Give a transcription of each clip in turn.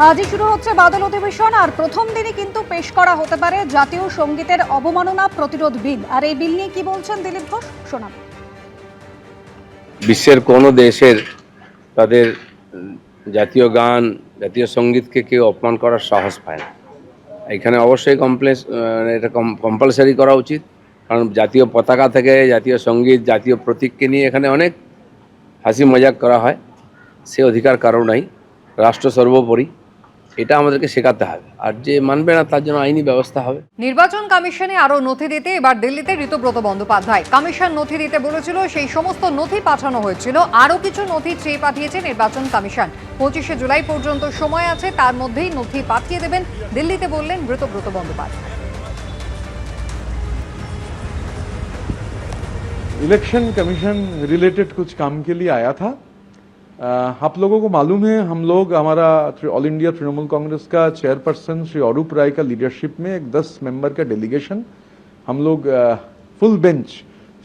আজই শুরু হচ্ছে বাদল অধিবেশন আর প্রথম দিনই কিন্তু পেশ করা হতে পারে জাতীয় সঙ্গীতের অবমাননা প্রতিরোধ বিল। আর এই বিল নিয়ে কি বলছেন দিলীপ ঘোষ, শোনাব। বিশ্বের কোনো দেশের তাদের জাতীয় গান, জাতীয় সঙ্গীতকে কেউ অপমান করার সাহস পায় না। এখানে অবশ্যই এটা কম্পালসারি করা উচিত, কারণ জাতীয় পতাকা থেকে জাতীয় সঙ্গীত, জাতীয় প্রতীককে নিয়ে এখানে অনেক হাসি মজাক করা হয়। সে অধিকার কারো নাই, রাষ্ট্র সর্বোপরি, এটা আমাদেরকে শেখাতে হবে। আর যে মানবে না তার জন্য আইনি ব্যবস্থা হবে। নির্বাচন কমিশনে আরো নথি দিতে এবার দিল্লিতে ঋতব্রত বন্দ্যোপাধ্যায়। কমিশন নথি দিতে বলেছিল, সেই সমস্ত নথি পাঠানো হয়েছিল। আরো কিছু নথি চেয়ে পাঠিয়েছে নির্বাচন কমিশন। 25শে জুলাই পর্যন্ত সময় আছে, তার মধ্যেই নথি পাঠিয়ে দেবেন দিল্লিতে, বললেন Ritabrata Bandyopadhyay. Election commission related कुछ काम के लिए आया था। आप लोगों को मालूम है, हम लोग हमारा ऑल इंडिया तृणमूल कांग्रेस का चेयरपर्सन श्री अरूप राय का लीडरशिप में एक 10 मेंबर का डेलीगेशन हम लोग फुल बेंच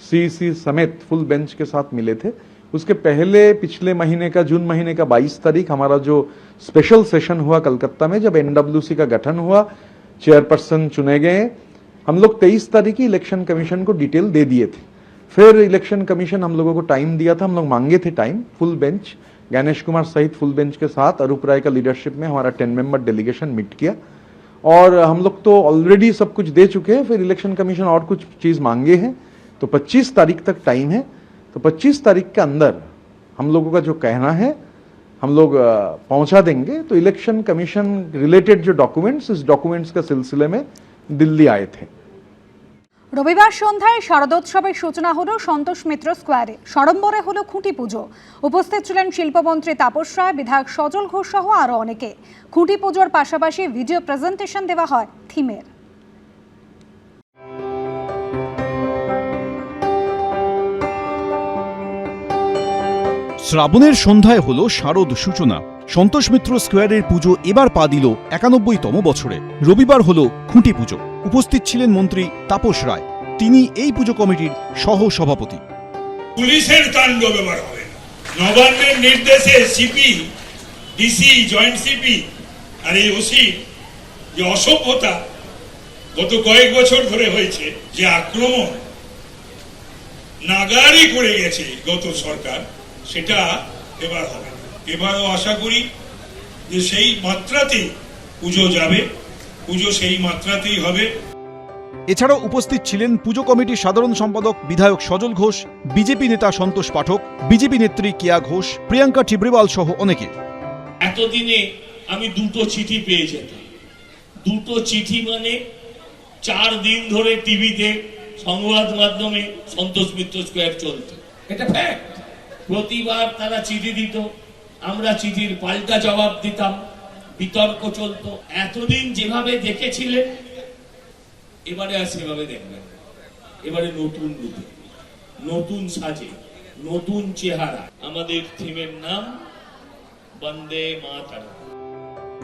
सीईसी समेत फुल बेंच के साथ मिले थे। उसके पहले पिछले महीने का जून महीने का 22 तारीख हमारा जो स्पेशल सेशन हुआ कलकत्ता में, जब एनडब्ल्यूसी का गठन हुआ, चेयरपर्सन चुने गए, हम लोग 23 तारीख ही इलेक्शन कमीशन को डिटेल दे दिए थे। फिर इलेक्शन कमीशन हम लोगों को टाइम दिया था, हम लोग मांगे थे time. Full bench Ganesh Kumar सहित फुल बेंच के साथ अरूप राय का लीडरशिप में हमारा 10 मेंबर डेलीगेशन मीट किया, और हम लोग तो ऑलरेडी सब कुछ दे चुके हैं। फिर इलेक्शन कमीशन और कुछ चीज मांगे हैं, तो 25 तारीख तक टाइम है। तो 25 तारीख के अंदर हम लोगों का जो कहना है हम लोग पहुंचा देंगे। तो इलेक्शन कमीशन रिलेटेड जो डॉक्यूमेंट्स, इस डॉक्यूमेंट्स के सिलसिले में दिल्ली आए थे। রবিবার সন্ধ্যায় শারদোৎসবের সূচনা হলো সন্তোষ মিত্র স্কোয়ারে। সড়ম্বরে হলো খুঁটি পুজো। উপস্থিত ছিলেন শিল্পমন্ত্রী তাপস রায়, বিধায়ক সজল ঘোষ সহ আরো অনেকে। খুঁটি পুজোর পাশাপাশি ভিডিও প্রেজেন্টেশন দেওয়া হয় থিমের। শ্রাবণের সন্ধ্যায় হলো শারদ সূচনা। সন্তোষ মিত্র স্কোয়ারের পুজো এবার পা দিল 91তম বছরে। রবিবার হলো খুঁটি পুজো। উপস্থিত ছিলেন মন্ত্রী তাপস রায়, তিনি এই পুজো কমিটির সহ সভাপতি। পুলিশের তাণ্ডব এবার হবে। নবান্নের নির্দেশে সিপি, ডিসি, জয়েন্ট সিপি আর এই ওসি যে অসভ্যতা গত কয়েক বছর ধরে হয়েছে, যে আক্রমণ নাগারি করে গেছে গত সরকার, সেটা এবার হবে। এবারও আশা করি যে সেই মাত্রাতেই পুজো যাবে, পুজো সেই মাত্রাতেই হবে। এছাড়াও উপস্থিত ছিলেন পুজো কমিটির সাধারণ সম্পাদক বিধায়ক সজল ঘোষ, বিজেপি নেতা সন্তোষ পাঠক, বিজেপি নেত্রী কিয়া ঘোষ, প্রিয়াঙ্কা ঠিব্রিওয়াল সহ অনেকে। এতদিনে আমি দুটো চিঠি পেয়ে যেতাম। দুটো চিঠি মানে 4 দিন ধরে টিভিতে সংবাদ মাধ্যমে সন্তোষ মিত্র স্কোয়ার চলত। এটা ফ্যাক্ট। প্রতিবার তারা চিঠি দিত, আমরা চিঠির পাল্টা জবাব দিতাম, বিতর্ক চলতো। এতদিন যেভাবে দেখেছিলেন এবারে আর সেভাবে দেখবেন। এবারে নতুন রূপে, নতুন সাজে, নতুন চেহারা। আমাদের থিমের নাম বন্দে মাতরম।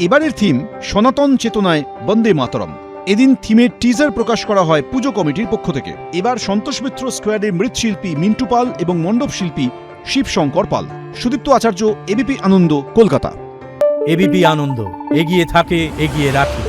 এবারের থিম সনাতন চেতনায় বন্দে মাতরম। এদিন থিমের টিজার প্রকাশ করা হয় পুজো কমিটির পক্ষ থেকে। এবার সন্তোষ মিত্র স্কোয়ারের মৃৎশিল্পী মিন্টু পাল এবং মণ্ডপ শিল্পী শিবশঙ্কর পাল। সুদীপ্ত আচার্য, এবিপি আনন্দ, কলকাতা। এবিপি আনন্দ, এগিয়ে থাকে, এগিয়ে রাখে।